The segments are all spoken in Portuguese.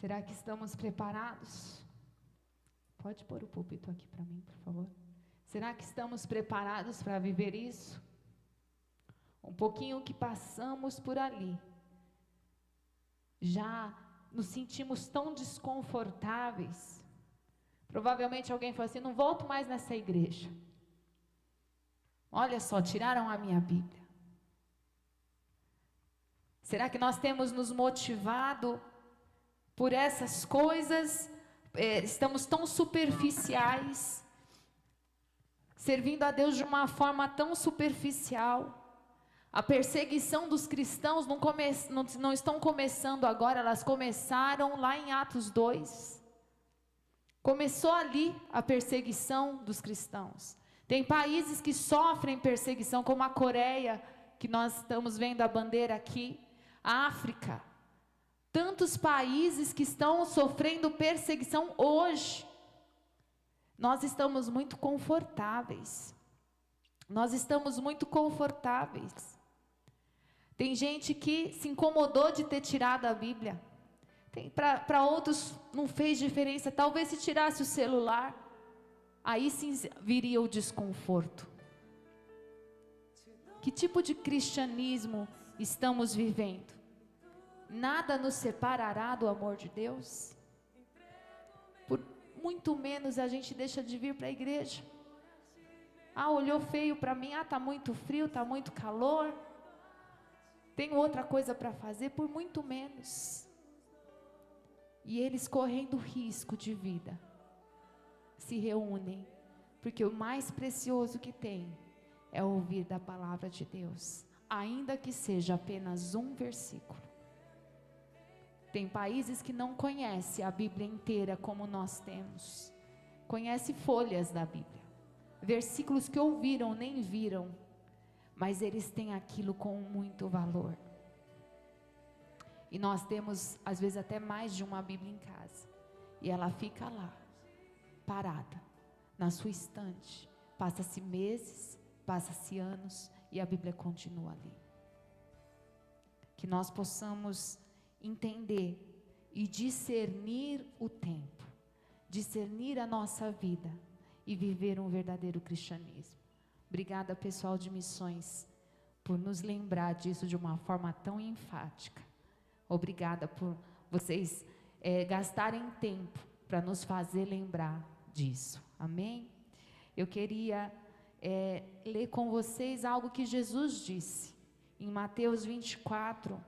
Será que estamos preparados? Pode pôr o púlpito aqui para mim, por favor. Será que estamos preparados para viver isso? Um pouquinho que passamos por ali, já nos sentimos tão desconfortáveis. Provavelmente alguém falou assim: não volto mais nessa igreja. Olha só, tiraram a minha Bíblia. Será que nós temos nos motivado por essas coisas? Estamos tão superficiais, servindo a Deus de uma forma tão superficial. A perseguição dos cristãos não estão começando agora, elas começaram lá em Atos 2. Começou ali a perseguição dos cristãos. Tem países que sofrem perseguição, como a Coreia, que nós estamos vendo a bandeira aqui, a África. Tantos países que estão sofrendo perseguição hoje. Nós estamos muito confortáveis. Nós estamos muito confortáveis. Tem gente que se incomodou de ter tirado a Bíblia. Para outros não fez diferença. Talvez se tirasse o celular, aí sim viria o desconforto. Que tipo de cristianismo estamos vivendo? Nada nos separará do amor de Deus? Por muito menos a gente deixa de vir para a igreja. Ah, olhou feio para mim. Ah, está muito frio, está muito calor. Tem outra coisa para fazer, por muito menos. E eles, correndo risco de vida, se reúnem, porque o mais precioso que tem é ouvir da palavra de Deus, ainda que seja apenas um versículo. Tem países que não conhecem a Bíblia inteira como nós temos. Conhece folhas da Bíblia, versículos que ouviram, nem viram, mas eles têm aquilo com muito valor. E nós temos, às vezes, até mais de uma Bíblia em casa. E ela fica lá, parada, na sua estante. Passa-se meses, passa-se anos, e a Bíblia continua ali. Que nós possamos entender e discernir o tempo, discernir a nossa vida e viver um verdadeiro cristianismo. Obrigada, pessoal de missões, por nos lembrar disso de uma forma tão enfática. Obrigada por vocês gastarem tempo para nos fazer lembrar disso. Amém? Eu queria ler com vocês algo que Jesus disse em Mateus 24.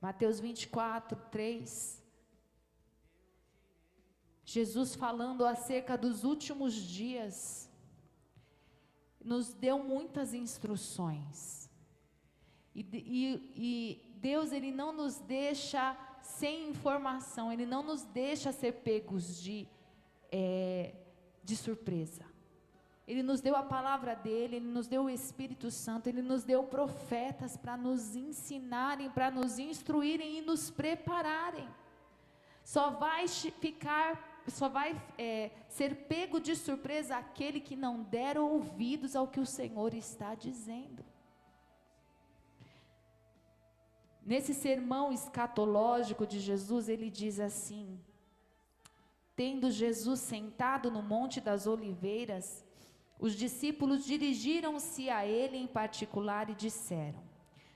Mateus 24, 3. Jesus, falando acerca dos últimos dias, nos deu muitas instruções. E Deus, Ele não nos deixa sem informação, Ele não nos deixa ser pegos de surpresa. Ele nos deu a palavra dEle, Ele nos deu o Espírito Santo, Ele nos deu profetas para nos ensinarem, para nos instruírem e nos prepararem. Só vai ser pego de surpresa aquele que não der ouvidos ao que o Senhor está dizendo. Nesse sermão escatológico de Jesus, ele diz assim: tendo Jesus sentado no Monte das Oliveiras, os discípulos dirigiram-se a ele em particular e disseram: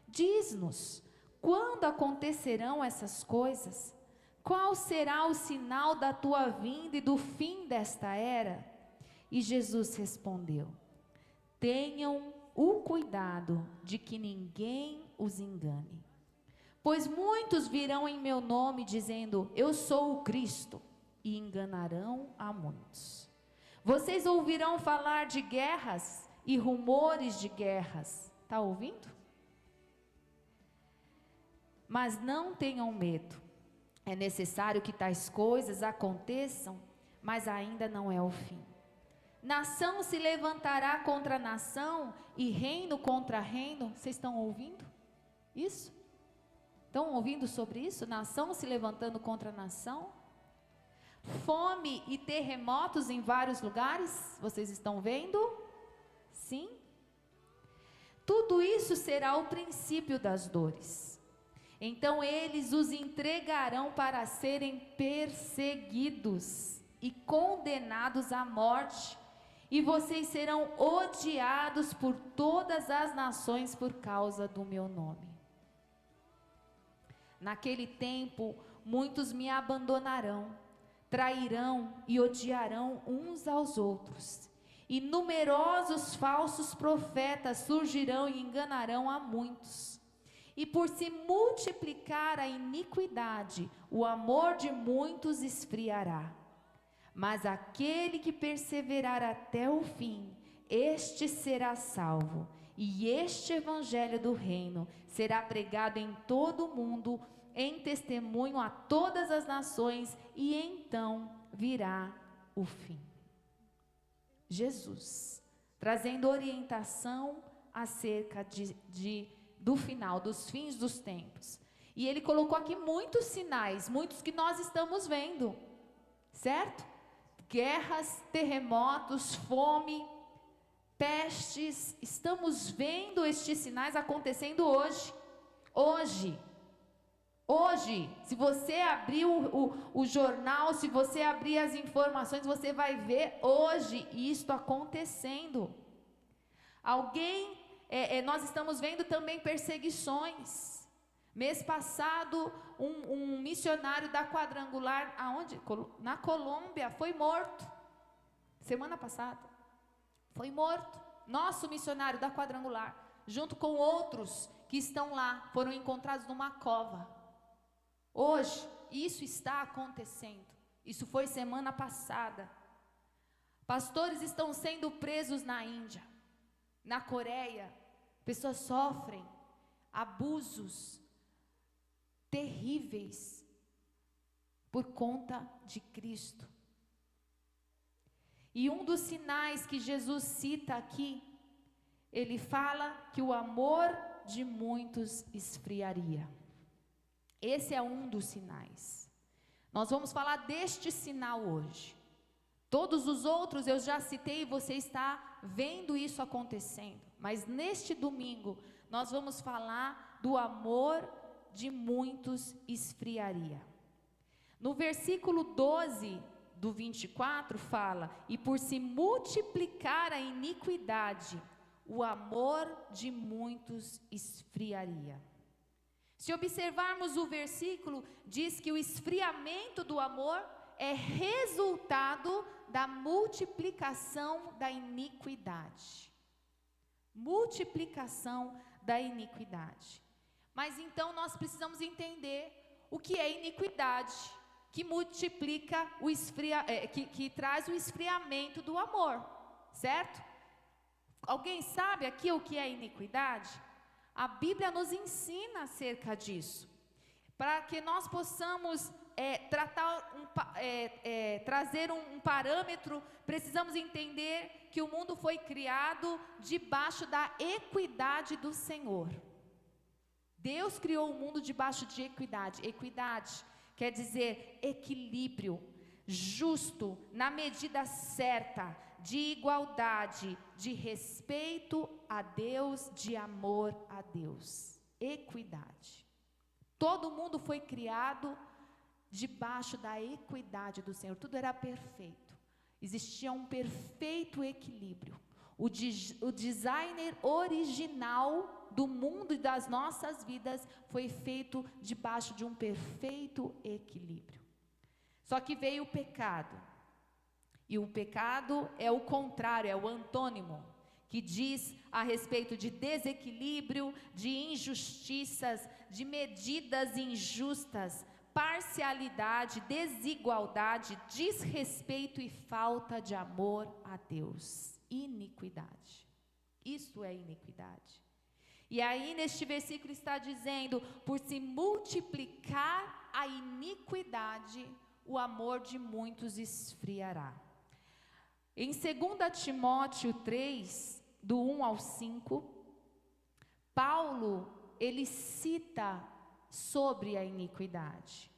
diz-nos, quando acontecerão essas coisas? Qual será o sinal da tua vinda e do fim desta era? E Jesus respondeu: tenham o cuidado de que ninguém os engane. Pois muitos virão em meu nome dizendo: eu sou o Cristo, e enganarão a muitos. Vocês ouvirão falar de guerras e rumores de guerras. Está ouvindo? Mas não tenham medo. É necessário que tais coisas aconteçam, mas ainda não é o fim. Nação se levantará contra nação e reino contra reino. Vocês estão ouvindo isso? Estão ouvindo sobre isso? Nação se levantando contra nação. Fome e terremotos em vários lugares. Vocês estão vendo? Sim. Tudo isso será o princípio das dores. Então eles os entregarão para serem perseguidos e condenados à morte, e vocês serão odiados por todas as nações por causa do meu nome. Naquele tempo, muitos me abandonarão, trairão e odiarão uns aos outros, e numerosos falsos profetas surgirão e enganarão a muitos. E por se multiplicar a iniquidade, o amor de muitos esfriará. Mas aquele que perseverar até o fim, este será salvo. E este evangelho do reino será pregado em todo o mundo, em testemunho a todas as nações, e então virá o fim. Jesus, trazendo orientação acerca do final, dos fins dos tempos. E ele colocou aqui muitos sinais, muitos que nós estamos vendo, certo? Guerras, terremotos, fome, pestes, estamos vendo estes sinais acontecendo hoje. Hoje, se você abrir o jornal, se você abrir as informações, você vai ver hoje isto acontecendo. Nós estamos vendo também perseguições. Mês passado, um missionário da Quadrangular, na Colômbia, foi morto. Semana passada, foi morto. Nosso missionário da Quadrangular, junto com outros que estão lá, foram encontrados numa cova. Hoje, isso está acontecendo. Isso foi semana passada. Pastores estão sendo presos na Índia, na Coreia. Pessoas sofrem abusos terríveis por conta de Cristo. E um dos sinais que Jesus cita aqui, ele fala que o amor de muitos esfriaria. Esse é um dos sinais. Nós vamos falar deste sinal hoje. Todos os outros eu já citei e você está vendo isso acontecendo. Mas neste domingo nós vamos falar do amor de muitos esfriaria. No versículo 12 do 24 fala: e por se multiplicar a iniquidade, o amor de muitos esfriaria. Se observarmos o versículo, diz que o esfriamento do amor é resultado da multiplicação da iniquidade. Multiplicação da iniquidade. Mas então nós precisamos entender o que é iniquidade, que multiplica que traz o esfriamento do amor, certo? Alguém sabe aqui o que é iniquidade? A Bíblia nos ensina acerca disso. Para que nós possamos trazer um parâmetro, precisamos entender que o mundo foi criado debaixo da equidade do Senhor. Deus criou o mundo debaixo de equidade. Equidade quer dizer equilíbrio, justo, na medida certa, de igualdade, de respeito a Deus, de amor a Deus. Equidade. Todo mundo foi criado debaixo da equidade do Senhor. Tudo era perfeito. Existia um perfeito equilíbrio. O designer original do mundo e das nossas vidas foi feito debaixo de um perfeito equilíbrio. Só que veio o pecado. E o pecado é o contrário, é o antônimo, que diz a respeito de desequilíbrio, de injustiças, de medidas injustas, parcialidade, desigualdade, desrespeito e falta de amor a Deus. Iniquidade. Isso é iniquidade. E aí neste versículo está dizendo: por se multiplicar a iniquidade, o amor de muitos esfriará. Em 2 Timóteo 3, do 1 ao 5, Paulo, ele cita sobre a iniquidade.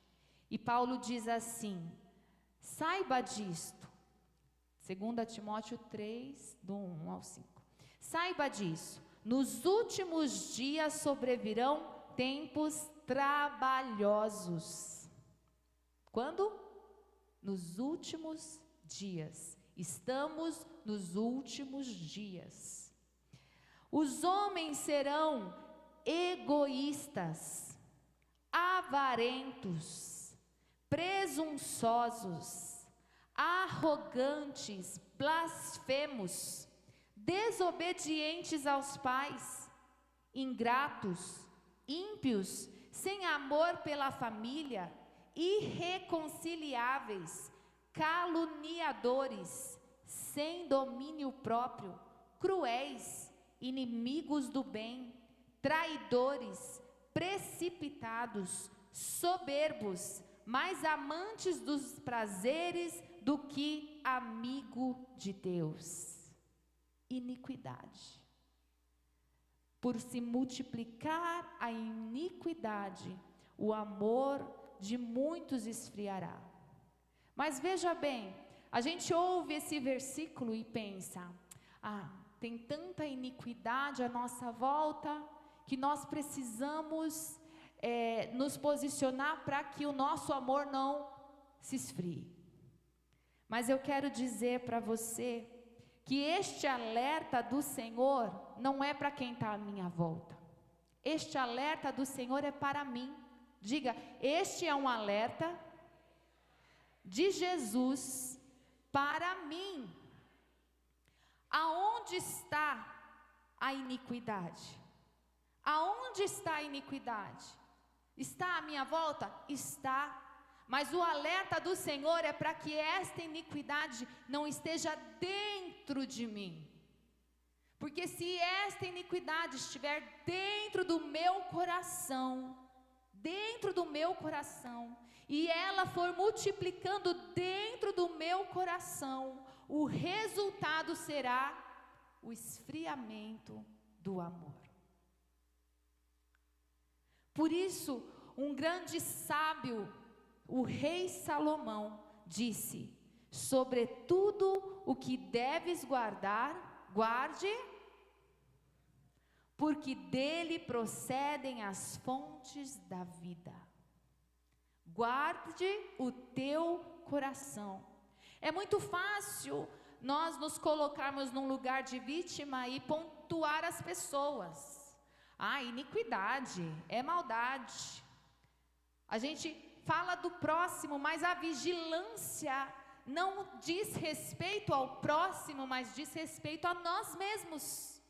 E Paulo diz assim: saiba disto. 2 Timóteo 3, do 1 ao 5. Saiba disso, nos últimos dias sobrevirão tempos trabalhosos. Quando? Nos últimos dias. Estamos nos últimos dias. Os homens serão egoístas, avarentos, presunçosos, arrogantes, blasfemos, desobedientes aos pais, ingratos, ímpios, sem amor pela família, irreconciliáveis, caluniadores, sem domínio próprio, cruéis, inimigos do bem, traidores, precipitados, soberbos, mais amantes dos prazeres do que amigo de Deus. Iniquidade. Por se multiplicar a iniquidade, o amor de muitos esfriará. Mas veja bem, a gente ouve esse versículo e pensa: tem tanta iniquidade à nossa volta, que nós precisamos nos posicionar para que o nosso amor não se esfrie. Mas eu quero dizer para você que este alerta do Senhor não é para quem está à minha volta. Este alerta do Senhor é para mim. Diga, este é um alerta de Jesus para mim. Aonde está a iniquidade? Aonde está a iniquidade? Está à minha volta? Está. Mas o alerta do Senhor é para que esta iniquidade não esteja dentro de mim. Porque se esta iniquidade estiver dentro do meu coração, e ela for multiplicando dentro do meu coração, o resultado será o esfriamento do amor. Por isso, um grande sábio, o rei Salomão, disse: sobretudo o que deves guardar, guarde, porque dele procedem as fontes da vida. Guarde o teu coração. É muito fácil nós nos colocarmos num lugar de vítima e pontuar as pessoas. Iniquidade, é maldade. A gente fala do próximo, mas a vigilância não diz respeito ao próximo, mas diz respeito a nós mesmos.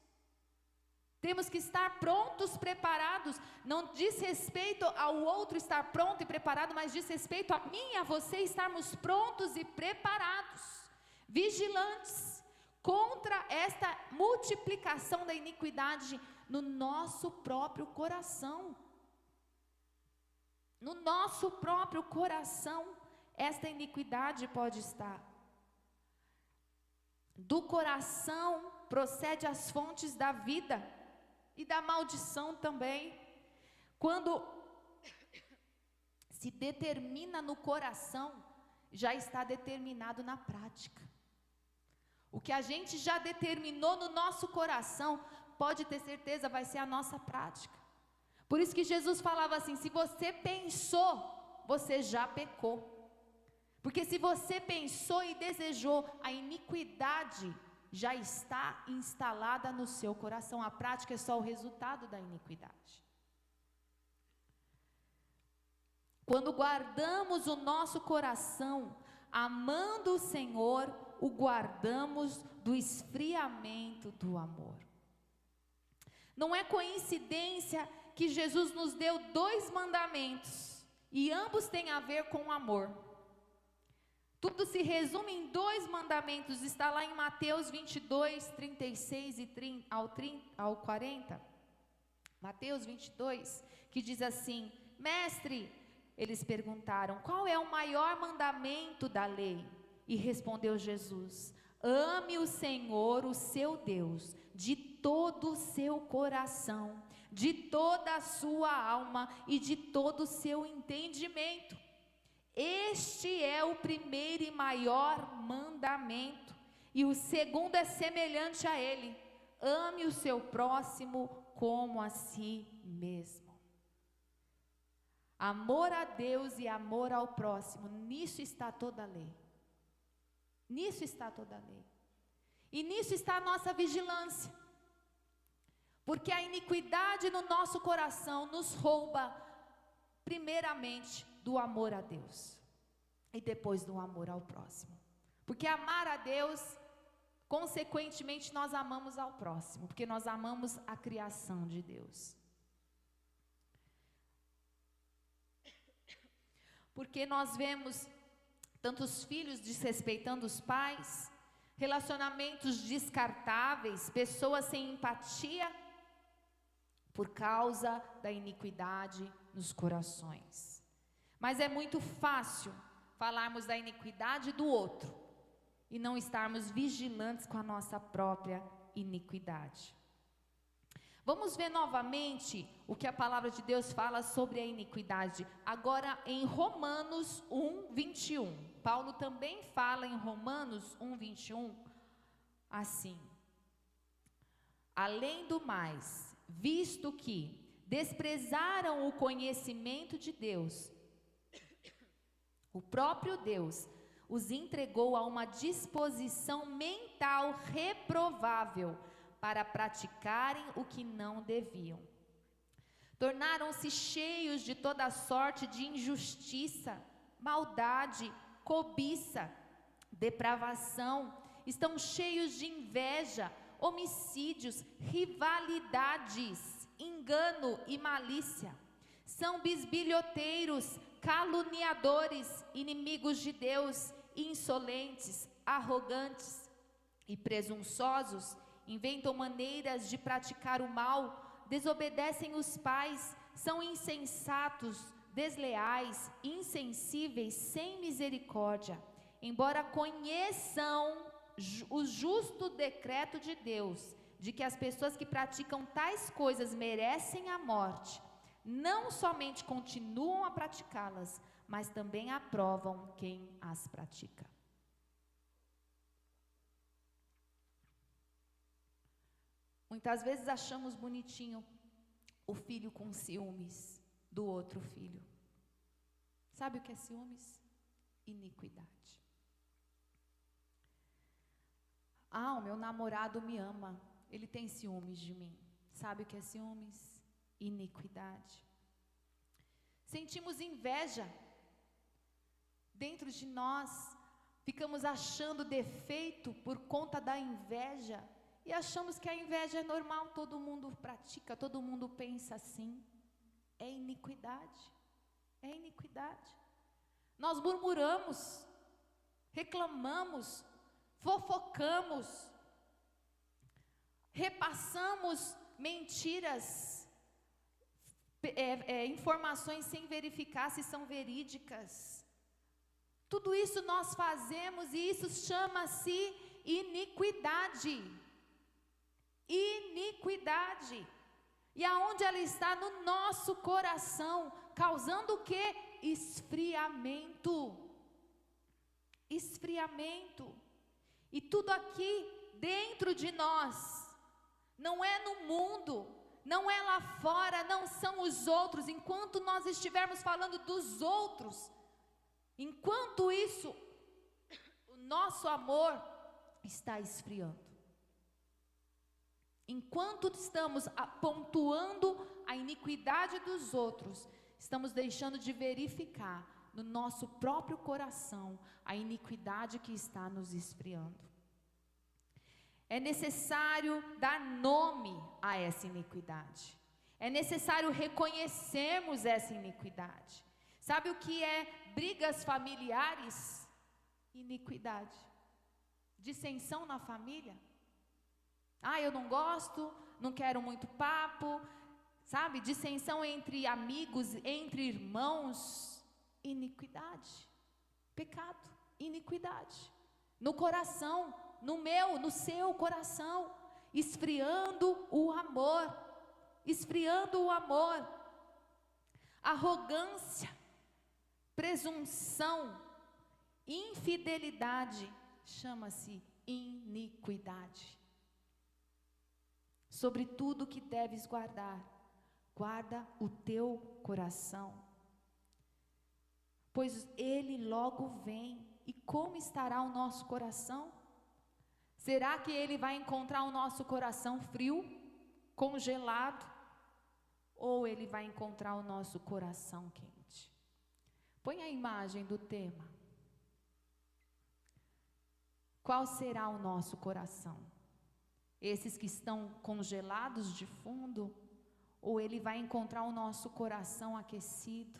Temos que estar prontos, preparados. Não diz respeito ao outro estar pronto e preparado, mas diz respeito a mim e a você estarmos prontos e preparados, vigilantes contra esta multiplicação da iniquidade no nosso próprio coração. No nosso próprio coração, esta iniquidade pode estar. Do coração procede as fontes da vida e da maldição também. Quando se determina no coração, já está determinado na prática. O que a gente já determinou no nosso coração, pode ter certeza, vai ser a nossa prática. Por isso que Jesus falava assim: se você pensou, você já pecou. Porque se você pensou e desejou, a iniquidade já está instalada no seu coração. A prática é só o resultado da iniquidade. Quando guardamos o nosso coração, amando o Senhor, o guardamos do esfriamento do amor. Não é coincidência que Jesus nos deu 2 mandamentos, e ambos têm a ver com o amor. Tudo se resume em 2 mandamentos, está lá em Mateus 22, 36 ao 40. Mateus 22, que diz assim: mestre, eles perguntaram, qual é o maior mandamento da lei? E respondeu Jesus: ame o Senhor, o seu Deus, de todo o seu coração, de toda a sua alma e de todo o seu entendimento. Este é o primeiro e maior mandamento, e o segundo é semelhante a ele: ame o seu próximo como a si mesmo. Amor a Deus e amor ao próximo, nisso está toda a lei. Nisso está toda a lei. E nisso está a nossa vigilância. Porque a iniquidade no nosso coração nos rouba, primeiramente, do amor a Deus. E depois do amor ao próximo. Porque amar a Deus, consequentemente, nós amamos ao próximo. Porque nós amamos a criação de Deus. Porque nós vemos tantos filhos desrespeitando os pais, relacionamentos descartáveis, pessoas sem empatia, por causa da iniquidade nos corações. Mas é muito fácil falarmos da iniquidade do outro e não estarmos vigilantes com a nossa própria iniquidade. Vamos ver novamente o que a palavra de Deus fala sobre a iniquidade, agora em Romanos 1:21. Paulo também fala em Romanos 1:21 assim: além do mais, visto que desprezaram o conhecimento de Deus, o próprio Deus os entregou a uma disposição mental reprovável para praticarem o que não deviam. Tornaram-se cheios de toda sorte de injustiça, maldade, cobiça, depravação, estão cheios de inveja, homicídios, rivalidades, engano e malícia. São bisbilhoteiros, caluniadores, inimigos de Deus, insolentes, arrogantes e presunçosos, inventam maneiras de praticar o mal, desobedecem os pais, são insensatos, desleais, insensíveis, sem misericórdia. Embora conheçam o justo decreto de Deus, de que as pessoas que praticam tais coisas merecem a morte, não somente continuam a praticá-las, mas também aprovam quem as pratica. Muitas vezes achamos bonitinho o filho com ciúmes do outro filho. Sabe o que é ciúmes? Iniquidade. Ah, o meu namorado me ama, ele tem ciúmes de mim. Sabe o que é ciúmes? Iniquidade. Sentimos inveja dentro de nós, ficamos achando defeito por conta da inveja. E achamos que a inveja é normal, todo mundo pratica, todo mundo pensa assim. É iniquidade, é iniquidade. Nós murmuramos, reclamamos, fofocamos, repassamos mentiras, informações sem verificar se são verídicas. Tudo isso nós fazemos e isso chama-se iniquidade. Iniquidade. E aonde ela está? No nosso coração, causando o quê? Esfriamento. Esfriamento. E tudo aqui dentro de nós, não é no mundo, não é lá fora, não são os outros. Enquanto nós estivermos falando dos outros, enquanto isso, o nosso amor está esfriando. Enquanto estamos pontuando a iniquidade dos outros, estamos deixando de verificar no nosso próprio coração a iniquidade que está nos esfriando. É necessário dar nome a essa iniquidade. É necessário reconhecermos essa iniquidade. Sabe o que é brigas familiares? Iniquidade. Dissensão na família. Ah, eu não gosto, não quero muito papo, sabe? Dissensão entre amigos, entre irmãos. Iniquidade, pecado, iniquidade. No coração, no meu, no seu coração, esfriando o amor, esfriando o amor. Arrogância, presunção, infidelidade, chama-se iniquidade. Sobre tudo que deves guardar, guarda o teu coração, pois Ele logo vem. E como estará o nosso coração? Será que Ele vai encontrar o nosso coração frio, congelado? Ou Ele vai encontrar o nosso coração quente? Põe a imagem do tema. Qual será o nosso coração? Esses que estão congelados de fundo? Ou Ele vai encontrar o nosso coração aquecido,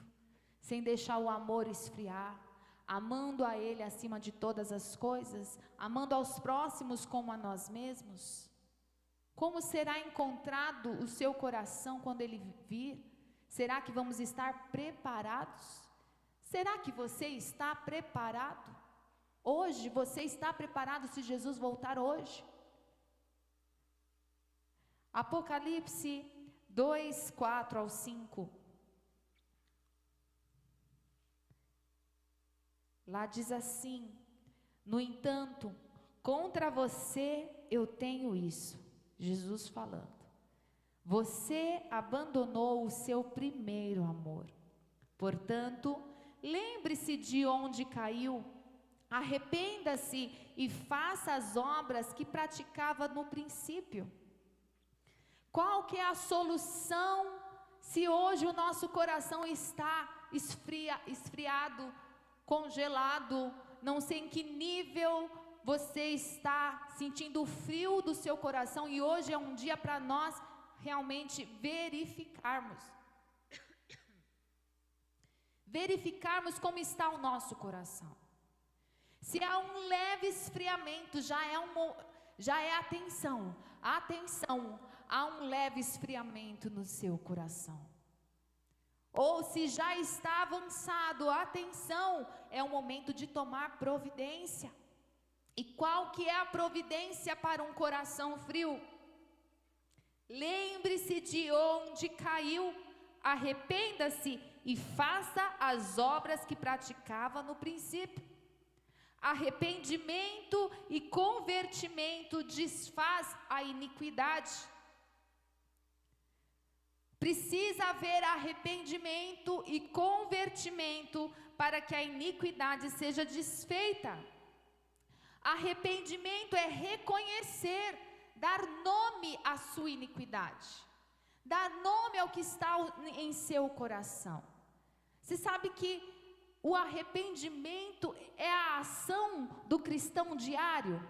sem deixar o amor esfriar, amando a Ele acima de todas as coisas, amando aos próximos como a nós mesmos? Como será encontrado o seu coração quando Ele vir? Será que vamos estar preparados? Será que você está preparado? Hoje, você está preparado se Jesus voltar hoje? Apocalipse 2, 4 ao 5. Lá diz assim: no entanto, contra você eu tenho isso. Jesus falando. Você abandonou o seu primeiro amor. Portanto, lembre-se de onde caiu. Arrependa-se e faça as obras que praticava no princípio. Qual que é a solução se hoje o nosso coração está esfriado, congelado? Não sei em que nível você está sentindo o frio do seu coração, e hoje é um dia para nós realmente verificarmos como está o nosso coração. Se há um leve esfriamento, já é atenção, há um leve esfriamento no seu coração. Ou se já está avançado, atenção, é o momento de tomar providência. E qual que é a providência para um coração frio? Lembre-se de onde caiu, arrependa-se e faça as obras que praticava no princípio. Arrependimento e convertimento desfaz a iniquidade. Precisa haver arrependimento e convertimento para que a iniquidade seja desfeita. Arrependimento é reconhecer, dar nome à sua iniquidade, dar nome ao que está em seu coração. Você sabe que o arrependimento é a ação do cristão diário.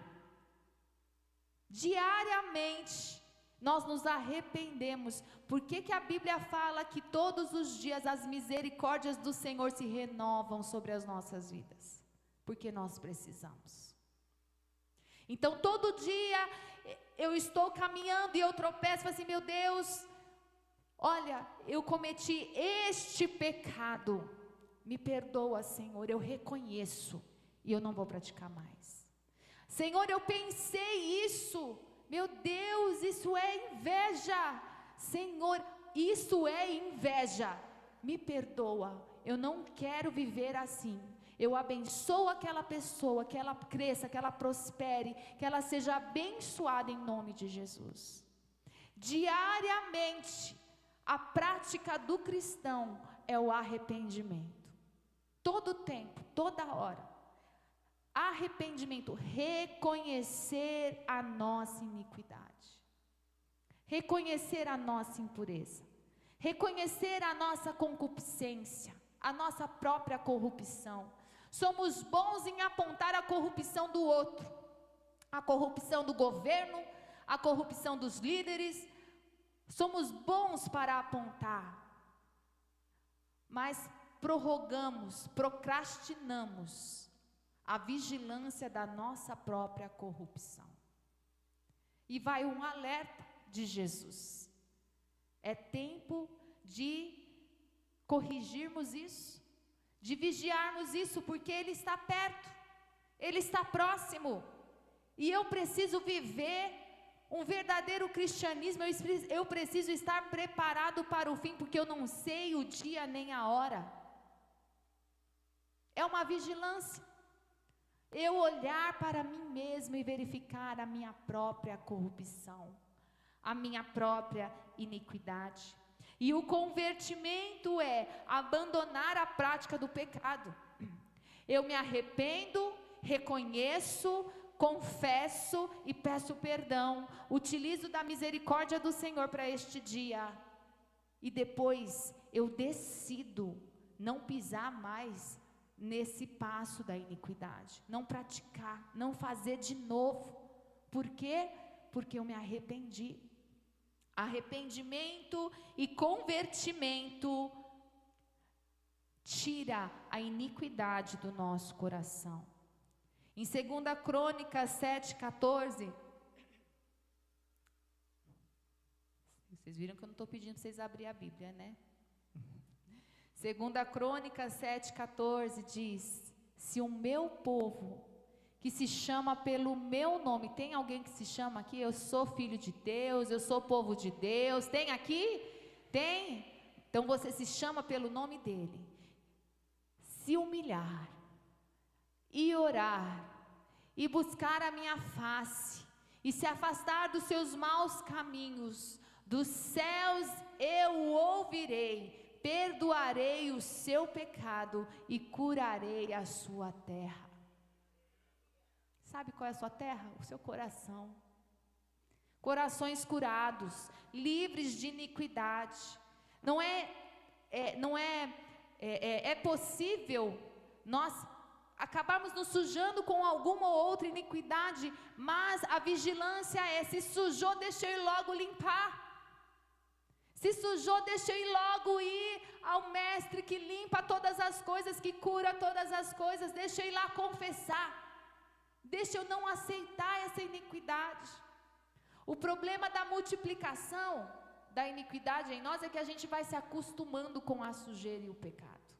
Diariamente nós nos arrependemos. Por que a Bíblia fala que todos os dias as misericórdias do Senhor se renovam sobre as nossas vidas? Porque nós precisamos. Então todo dia eu estou caminhando e eu tropeço e falo assim: meu Deus, olha, eu cometi este pecado, me perdoa, Senhor, eu reconheço e eu não vou praticar mais. Senhor, eu pensei isso, meu Deus, isso é inveja. Senhor, isso é inveja, me perdoa, eu não quero viver assim. Eu abençoo aquela pessoa, que ela cresça, que ela prospere, que ela seja abençoada em nome de Jesus. Diariamente, a prática do cristão é o arrependimento. Todo tempo, toda hora. Arrependimento, reconhecer a nossa iniquidade, reconhecer a nossa impureza, reconhecer a nossa concupiscência, a nossa própria corrupção. Somos bons em apontar a corrupção do outro, a corrupção do governo, a corrupção dos líderes. Somos bons para apontar, mas procrastinamos a vigilância da nossa própria corrupção. E vai um alerta de Jesus. É tempo de corrigirmos isso, de vigiarmos isso, porque Ele está perto, Ele está próximo, e eu preciso viver um verdadeiro cristianismo. Eu preciso estar preparado para o fim, porque eu não sei o dia nem a hora. É uma vigilância, eu olhar para mim mesmo e verificar a minha própria corrupção, a minha própria iniquidade. E o convertimento é abandonar a prática do pecado. Eu me arrependo, reconheço, confesso e peço perdão. Utilizo da misericórdia do Senhor para este dia. E depois eu decido não pisar mais nesse passo da iniquidade. Não praticar, não fazer de novo. Por quê? Porque eu me arrependi. Arrependimento e convertimento tira a iniquidade do nosso coração. Em 2 Crônicas 7:14, vocês viram que eu não estou pedindo para vocês abrir a Bíblia, né? 2 Crônicas 7:14 diz: se o meu povo, que se chama pelo meu nome, tem alguém que se chama aqui? Eu sou filho de Deus, eu sou povo de Deus, tem aqui? Tem? Então você se chama pelo nome dele. Se humilhar e orar e buscar a minha face e se afastar dos seus maus caminhos, dos céus eu o ouvirei, perdoarei o seu pecado e curarei a sua terra. Sabe qual é a sua terra? O seu coração. Corações curados, livres de iniquidade. É possível nós acabarmos nos sujando com alguma ou outra iniquidade, mas a vigilância é: se sujou, deixa eu ir logo limpar. Se sujou, deixa eu ir logo ir ao mestre que limpa todas as coisas, que cura todas as coisas. Deixa eu ir lá confessar. Deixa eu não aceitar essa iniquidade. O problema da multiplicação da iniquidade em nós é que a gente vai se acostumando com a sujeira e o pecado.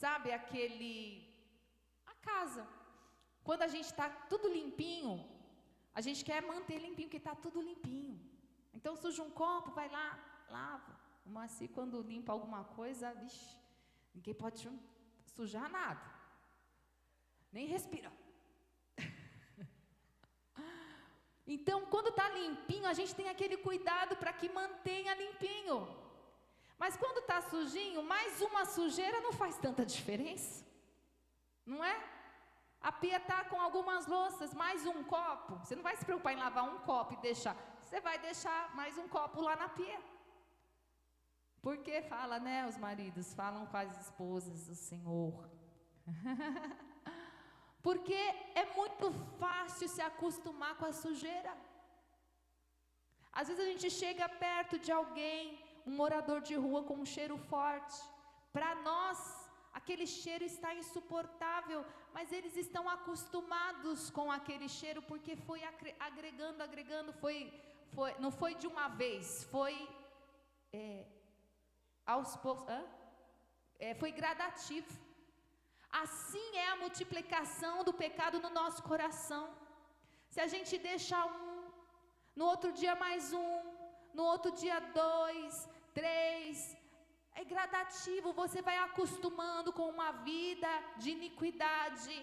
Sabe a casa, quando a gente está tudo limpinho, a gente quer manter limpinho, porque está tudo limpinho. Então suja um copo, vai lá, lava. Mas assim, quando limpa alguma coisa, vixe, ninguém pode sujar nada. Nem respira. Então, quando está limpinho, a gente tem aquele cuidado para que mantenha limpinho. Mas quando está sujinho, mais uma sujeira não faz tanta diferença. Não é? A pia está com algumas louças, mais um copo. Você não vai se preocupar em lavar um copo e deixar. Você vai deixar mais um copo lá na pia. Porque fala, né? Os maridos falam com as esposas do Senhor. Porque é muito fácil se acostumar com a sujeira. Às vezes a gente chega perto de alguém, um morador de rua com um cheiro forte. Para nós, aquele cheiro está insuportável, mas eles estão acostumados com aquele cheiro, porque foi agregando, não foi de uma vez, foi aos poucos, foi gradativo. Assim é a multiplicação do pecado no nosso coração. Se a gente deixa no outro dia mais no outro dia 2, 3, é gradativo, você vai acostumando com uma vida de iniquidade,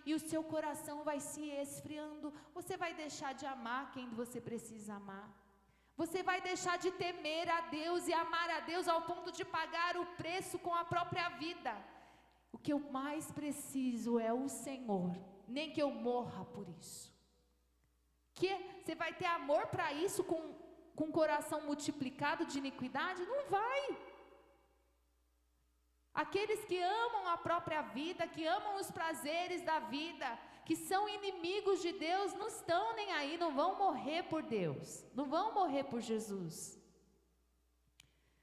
e o seu coração vai se esfriando. Você vai deixar de amar quem você precisa amar. Você vai deixar de temer a Deus e amar a Deus ao ponto de pagar o preço com a própria vida. O que eu mais preciso é o Senhor, nem que eu morra por isso. Que você vai ter amor para isso com um coração multiplicado de iniquidade? Não vai. Aqueles que amam a própria vida, que amam os prazeres da vida, que são inimigos de Deus, não estão nem aí, não vão morrer por Deus, não vão morrer por Jesus.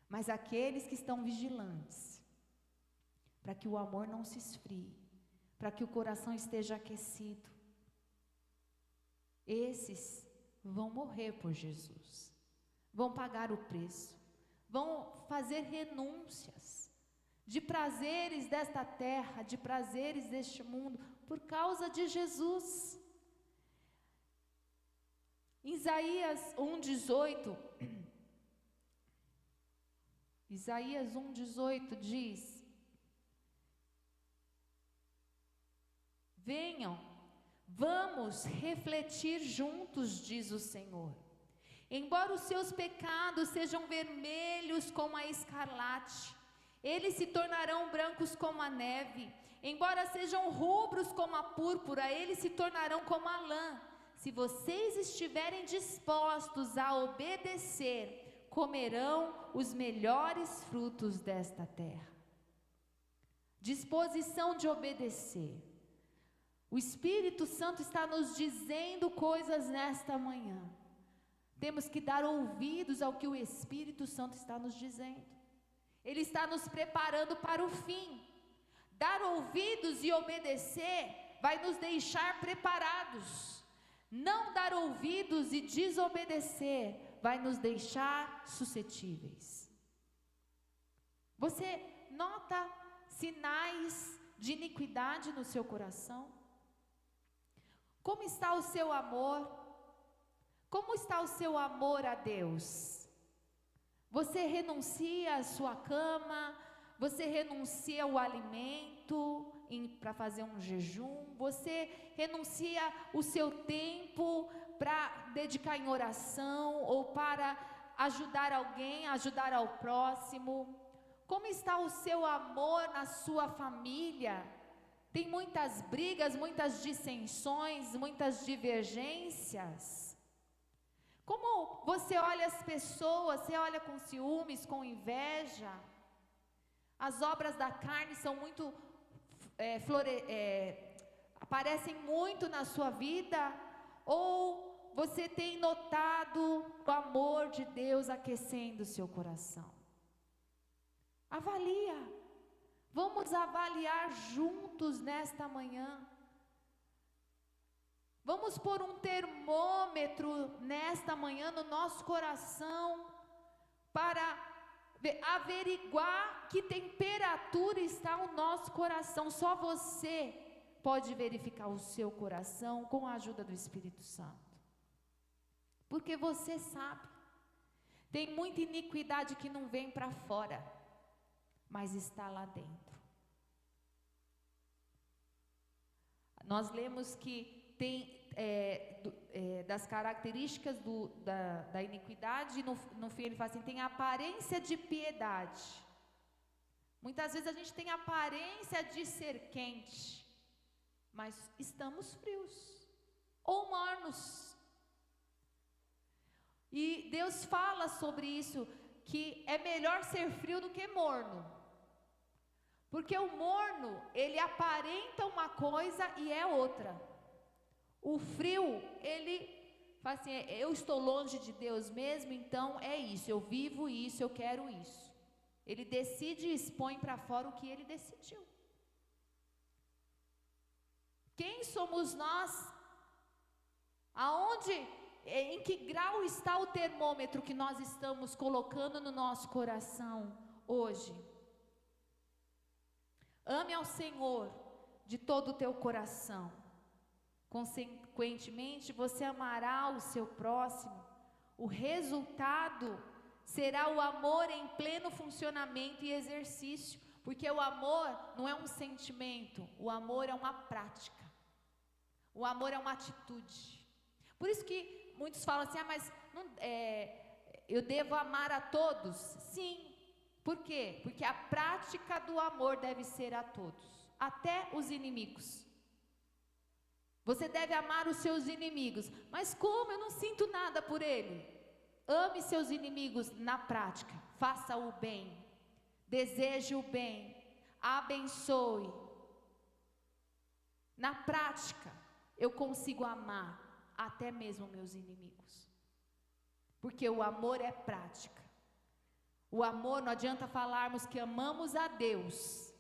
Mas aqueles que estão vigilantes, para que o amor não se esfrie, para que o coração esteja aquecido, esses vão morrer por Jesus, vão pagar o preço, vão fazer renúncias de prazeres desta terra, de prazeres deste mundo, por causa de Jesus. Isaías 1:18, Isaías 1:18 diz: venham, vamos refletir juntos, diz o Senhor, Embora os seus pecados sejam vermelhos como a escarlate, eles se tornarão brancos como a neve. Embora sejam rubros como a púrpura, eles se tornarão como a lã. Se vocês estiverem dispostos a obedecer, comerão os melhores frutos desta terra. Disposição de obedecer. O Espírito Santo está nos dizendo coisas nesta manhã. Temos que dar ouvidos ao que o Espírito Santo está nos dizendo. Ele está nos preparando para o fim. Dar ouvidos e obedecer vai nos deixar preparados. Não dar ouvidos e desobedecer vai nos deixar suscetíveis. Você nota sinais de iniquidade no seu coração? Como está o seu amor? Como está o seu amor a Deus? Você renuncia à sua cama? Você renuncia ao alimento para fazer um jejum? Você renuncia o seu tempo para dedicar em oração ou para ajudar alguém, ajudar ao próximo? Como está o seu amor na sua família? Tem muitas brigas, muitas dissensões, muitas divergências. Como você olha as pessoas? Você olha com ciúmes, com inveja? As obras da carne são muito, aparecem muito na sua vida? Ou você tem notado o amor de Deus aquecendo o seu coração? Avalia. Vamos avaliar juntos nesta manhã. Vamos pôr um termômetro nesta manhã no nosso coração para averiguar que temperatura está o nosso coração. Só você pode verificar o seu coração com a ajuda do Espírito Santo. Porque você sabe. Tem muita iniquidade que não vem para fora, mas está lá dentro. Nós lemos que tem das características da iniquidade, no fim ele fala assim, tem aparência de piedade. Muitas vezes a gente tem aparência de ser quente, mas estamos frios ou mornos. E Deus fala sobre isso, que é melhor ser frio do que morno. Porque o morno, ele aparenta uma coisa e é outra. O frio, ele fala assim, eu estou longe de Deus mesmo, então é isso, eu vivo isso, eu quero isso. Ele decide e expõe para fora o que ele decidiu. Quem somos nós? Aonde, em que grau está o termômetro que nós estamos colocando no nosso coração hoje? Ame ao Senhor de todo o teu coração. Consequentemente, você amará o seu próximo. O resultado será o amor em pleno funcionamento e exercício. Porque o amor não é um sentimento, o amor é uma prática. O amor é uma atitude. Por isso que muitos falam assim, mas não, eu devo amar a todos? Sim. Por quê? Porque a prática do amor deve ser a todos, até os inimigos. Você deve amar os seus inimigos, mas como? Eu não sinto nada por ele. Ame seus inimigos na prática, faça o bem, deseje o bem, abençoe. Na prática, eu consigo amar até mesmo meus inimigos, porque o amor é prática. O amor, não adianta falarmos que amamos a Deus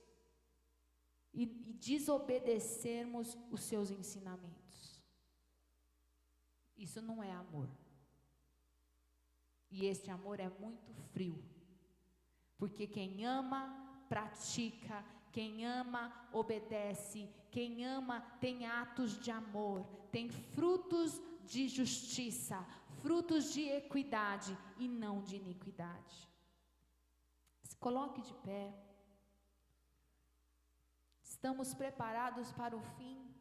e desobedecermos os seus ensinamentos. Isso não é amor. E este amor é muito frio. Porque quem ama, pratica. Quem ama, obedece. Quem ama, tem atos de amor. Tem frutos de justiça. Frutos de equidade e não de iniquidade. Se coloque de pé. Estamos preparados para o fim.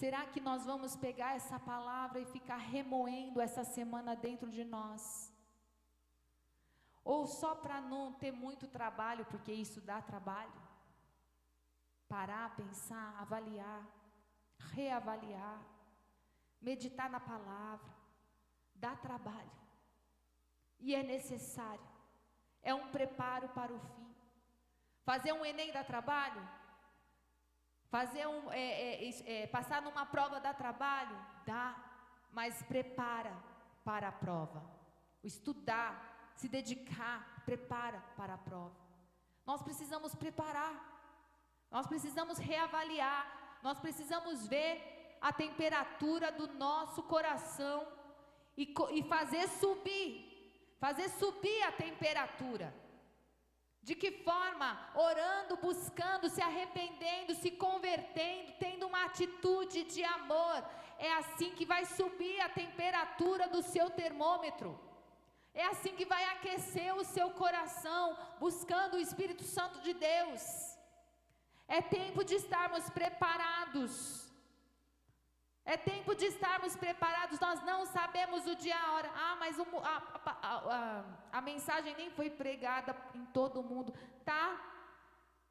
Será que nós vamos pegar essa palavra e ficar remoendo essa semana dentro de nós? Ou só para não ter muito trabalho, porque isso dá trabalho? Parar, pensar, avaliar, reavaliar, meditar na palavra, dá trabalho. E é necessário. É um preparo para o fim. Fazer um Enem dá trabalho? Passar numa prova dá trabalho? Dá, mas prepara para a prova. O estudar, se dedicar, prepara para a prova. Nós precisamos preparar, nós precisamos reavaliar, nós precisamos ver a temperatura do nosso coração e fazer subir a temperatura. De que forma? Orando, buscando, se arrependendo, se convertendo, tendo uma atitude de amor. É assim que vai subir a temperatura do seu termômetro. É assim que vai aquecer o seu coração, buscando o Espírito Santo de Deus. É tempo de estarmos preparados. É tempo de estarmos preparados. Nós não sabemos o dia e a hora. Mas a mensagem nem foi pregada em todo mundo. Tá,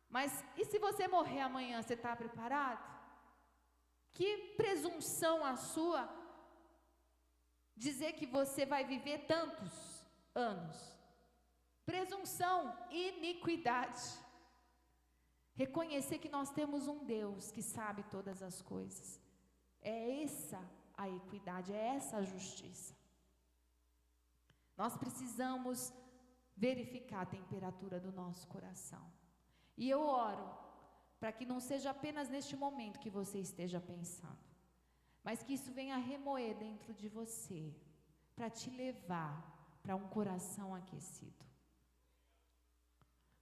mas e se você morrer amanhã, você está preparado? Que presunção a sua dizer que você vai viver tantos anos. Presunção, iniquidade. Reconhecer que nós temos um Deus que sabe todas as coisas. É essa a equidade, é essa a justiça. Nós precisamos verificar a temperatura do nosso coração. E eu oro para que não seja apenas neste momento que você esteja pensando, mas que isso venha remoer dentro de você, para te levar para um coração aquecido.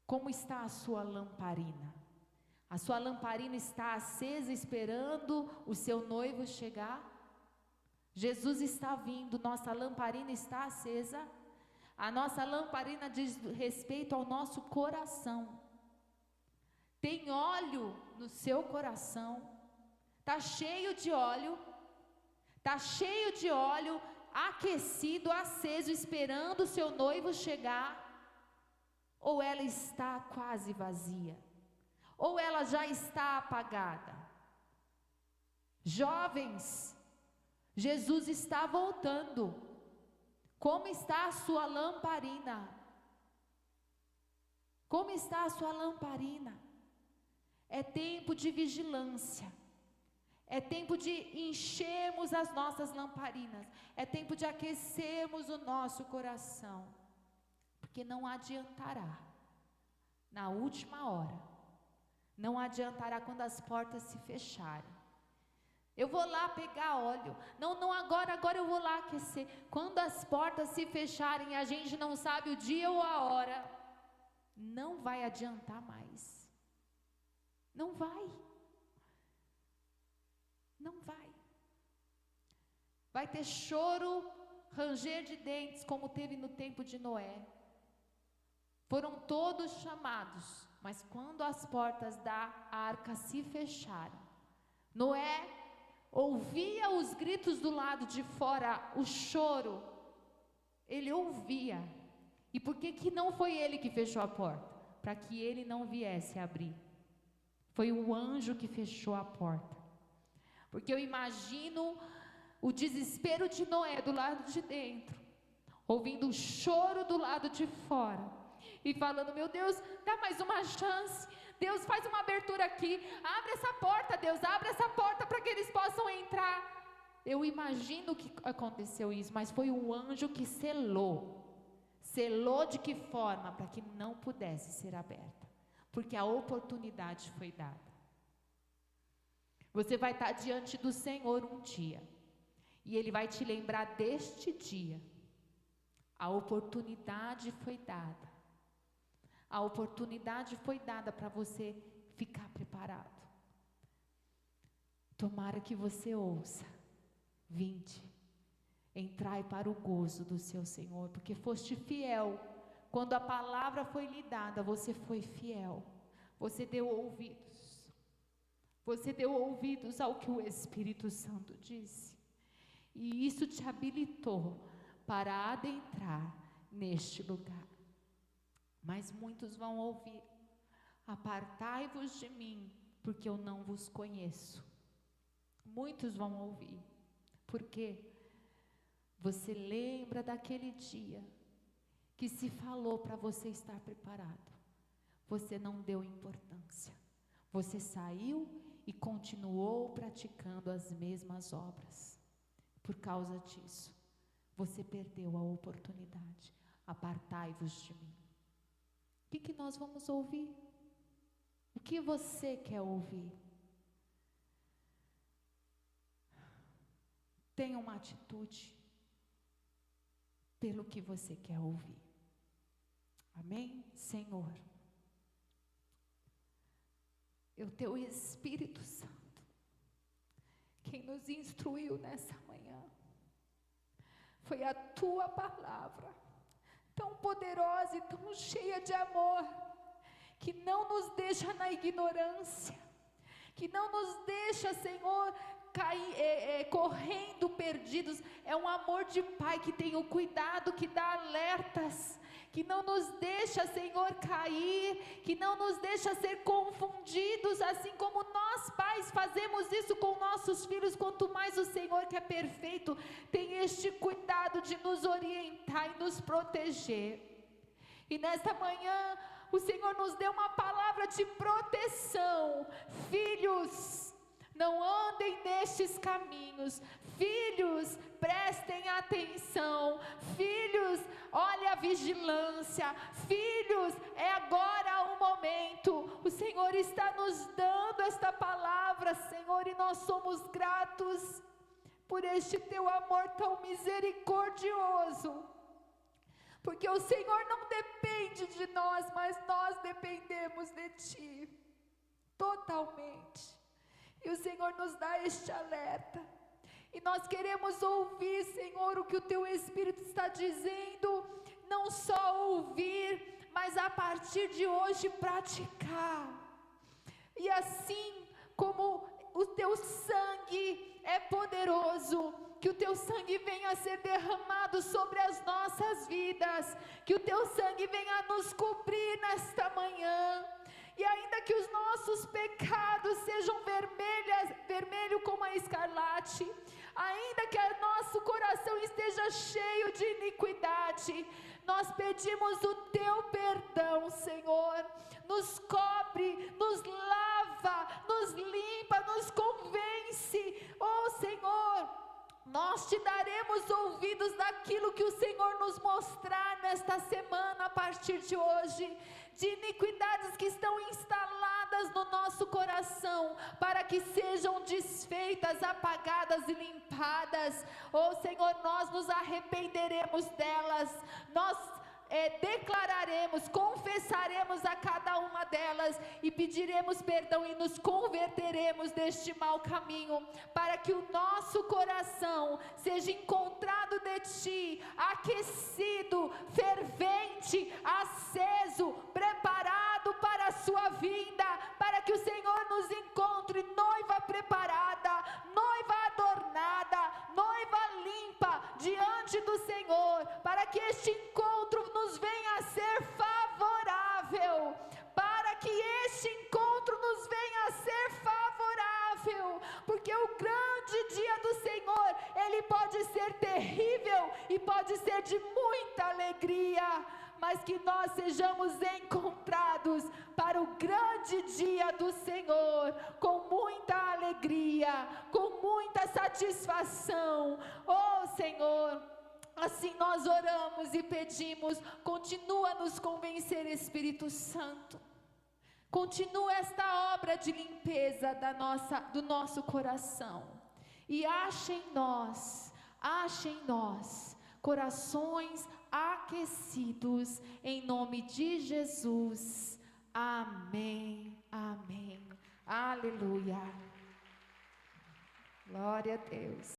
Como está a sua lamparina? A sua lamparina está acesa esperando o seu noivo chegar? Jesus está vindo, nossa lamparina está acesa. A nossa lamparina diz respeito ao nosso coração. Tem óleo no seu coração? Está cheio de óleo? Está cheio de óleo, aquecido, aceso, esperando o seu noivo chegar? Ou ela está quase vazia? Ou ela já está apagada? Jovens, Jesus está voltando. Como está a sua lamparina? Como está a sua lamparina? É tempo de vigilância. É tempo de enchermos as nossas lamparinas. É tempo de aquecermos o nosso coração. Porque não adiantará na última hora. Não adiantará quando as portas se fecharem. Eu vou lá pegar óleo. Não, agora eu vou lá aquecer. Quando as portas se fecharem e a gente não sabe o dia ou a hora, não vai adiantar mais. Não vai. Não vai. Vai ter choro, ranger de dentes, como teve no tempo de Noé. Foram todos chamados, mas quando as portas da arca se fecharam, Noé ouvia os gritos do lado de fora, o choro, ele ouvia. E por que não foi ele que fechou a porta? Para que ele não viesse abrir. Foi o anjo que fechou a porta. Porque eu imagino o desespero de Noé do lado de dentro, ouvindo o choro do lado de fora, e falando: meu Deus, dá mais uma chance. Deus, faz uma abertura aqui. Abre essa porta, Deus, abre essa porta para que eles possam entrar. Eu imagino que aconteceu isso, mas foi o anjo que selou. Selou de que forma? Para que não pudesse ser aberta. Porque a oportunidade foi dada. Você vai estar diante do Senhor um dia. E Ele vai te lembrar deste dia. A oportunidade foi dada. A oportunidade foi dada para você ficar preparado. Tomara que você ouça. Vinde, entrai para o gozo do seu Senhor, porque foste fiel. Quando a palavra foi lhe dada, você foi fiel. Você deu ouvidos. Você deu ouvidos ao que o Espírito Santo disse. E isso te habilitou para adentrar neste lugar. Mas muitos vão ouvir: apartai-vos de mim, porque eu não vos conheço. Muitos vão ouvir, porque você lembra daquele dia que se falou para você estar preparado. Você não deu importância. Você saiu e continuou praticando as mesmas obras. Por causa disso, você perdeu a oportunidade. Apartai-vos de mim. O que nós vamos ouvir? O que você quer ouvir? Tenha uma atitude pelo que você quer ouvir. Amém? Senhor, é o Teu Espírito Santo quem nos instruiu nessa manhã. Foi a Tua palavra, tão poderosa e tão cheia de amor, que não nos deixa na ignorância, que não nos deixa, Senhor, correndo perdidos. É um amor de Pai que tem o cuidado, que dá alertas, que não nos deixa, Senhor, cair, que não nos deixa ser confundidos, assim como nós pais fazemos isso com nossos filhos. Quanto mais o Senhor, que é perfeito, tem este cuidado de nos orientar e nos proteger. E nesta manhã o Senhor nos deu uma palavra de proteção. Filhos, não andem nestes caminhos. Filhos, prestem atenção. Filhos, olhe a vigilância. Filhos, é agora o momento. O Senhor está nos dando esta palavra, Senhor, e nós somos gratos por este Teu amor tão misericordioso. Porque o Senhor não depende de nós, mas nós dependemos de Ti, totalmente. E o Senhor nos dá este alerta. E nós queremos ouvir, Senhor, o que o Teu Espírito está dizendo. Não só ouvir, mas a partir de hoje praticar. E assim como o Teu sangue é poderoso, que o Teu sangue venha a ser derramado sobre as nossas vidas, que o Teu sangue venha a nos cobrir nesta manhã, e ainda que os nossos pecados sejam vermelho como a escarlate, ainda que o nosso coração esteja cheio de iniquidade, nós pedimos o Teu perdão, Senhor. Nos cobre, nos lava, nos limpa, nos convence. Oh, Senhor, nós Te daremos ouvidos daquilo que o Senhor nos mostrar nesta semana, a partir de hoje, de iniquidades que estão instaladas no nosso coração, para que sejam desfeitas, apagadas e limpadas. Oh, Senhor, nós nos arrependeremos delas, nós declararemos, confessaremos a cada uma delas e pediremos perdão e nos converteremos deste mau caminho, para que o nosso coração seja encontrado de Ti, aquecido, fervente, aceso, preparado para a Sua vinda, para que o Senhor nos encontre noiva preparada, noiva adornada, noiva limpa diante do Senhor, para que este encontro nos venha a ser favorável, para que este encontro nos venha a ser favorável, porque o grande dia do Senhor, ele pode ser terrível e pode ser de muita alegria, mas que nós sejamos encontrados para o grande dia do Senhor, com muita alegria, com muita satisfação. Oh, Senhor, assim nós oramos e pedimos, continua a nos convencer, Espírito Santo. Continua esta obra de limpeza do nosso coração. E ache em nós corações aquecidos, em nome de Jesus. Amém, amém, aleluia. Glória a Deus.